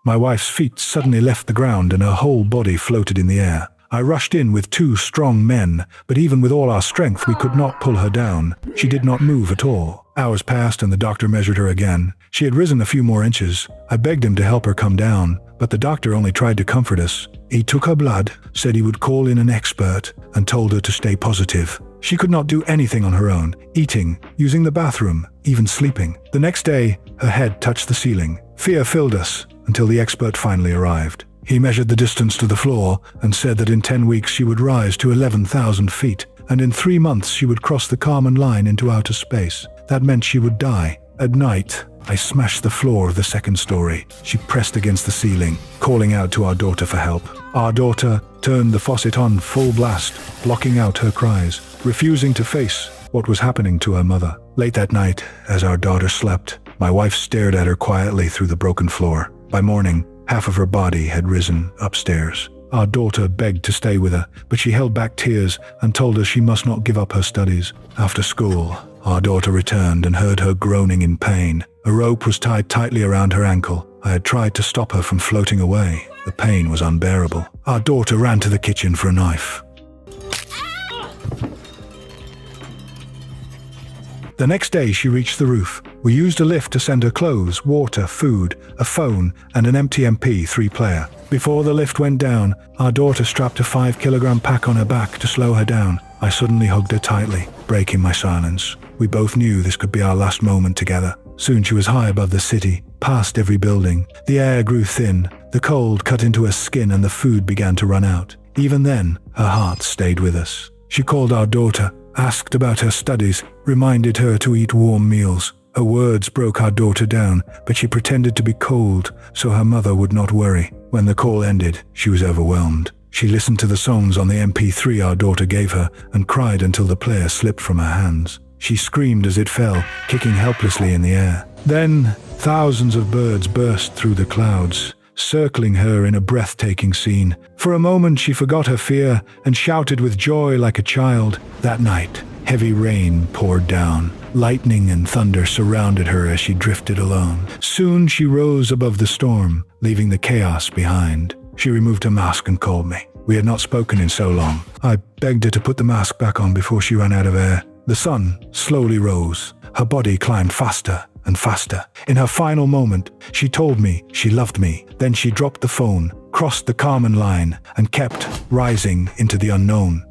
My wife's feet suddenly left the ground and her whole body floated in the air. I rushed in with 2 strong men, but even with all our strength, we could not pull her down. She did not move at all. Hours passed and the doctor measured her again. She had risen a few more inches. I begged him to help her come down, but the doctor only tried to comfort us. He took her blood, said he would call in an expert, and told her to stay positive. She could not do anything on her own, eating, using the bathroom, even sleeping. The next day, her head touched the ceiling. Fear filled us until the expert finally arrived. He measured the distance to the floor and said that in 10 weeks she would rise to 11,000 feet, and in 3 months she would cross the Kármán line into outer space. That meant she would die. At night, I smashed the floor of the second story. She pressed against the ceiling, calling out to our daughter for help. Our daughter turned the faucet on full blast, blocking out her cries, refusing to face what was happening to her mother. Late that night, as our daughter slept, my wife stared at her quietly through the broken floor. By morning, half of her body had risen upstairs. Our daughter begged to stay with her, but she held back tears and told us she must not give up her studies. After school, our daughter returned and heard her groaning in pain. A rope was tied tightly around her ankle. I had tried to stop her from floating away. The pain was unbearable. Our daughter ran to the kitchen for a knife. The next day she reached the roof. We used a lift to send her clothes, water, food, a phone, and an empty MP3 player. Before the lift went down, our daughter strapped a 5-kilogram pack on her back to slow her down. I suddenly hugged her tightly, breaking my silence. We both knew this could be our last moment together. Soon she was high above the city, past every building. The air grew thin, the cold cut into her skin, and the food began to run out. Even then, her heart stayed with us. She called our daughter, asked about her studies, reminded her to eat warm meals. Her words broke our daughter down, but she pretended to be cold so her mother would not worry. When the call ended, she was overwhelmed. She listened to the songs on the MP3 our daughter gave her and cried until the player slipped from her hands. She screamed as it fell, kicking helplessly in the air. Then, thousands of birds burst through the clouds, circling her in a breathtaking scene. For a moment she forgot her fear and shouted with joy like a child. That night, heavy rain poured down. Lightning and thunder surrounded her as she drifted alone. Soon she rose above the storm, leaving the chaos behind. She removed her mask and called me. We had not spoken in so long. I begged her to put the mask back on before she ran out of air. The sun slowly rose. Her body climbed faster and faster. In her final moment, she told me she loved me. Then she dropped the phone, crossed the Kármán line, and kept rising into the unknown.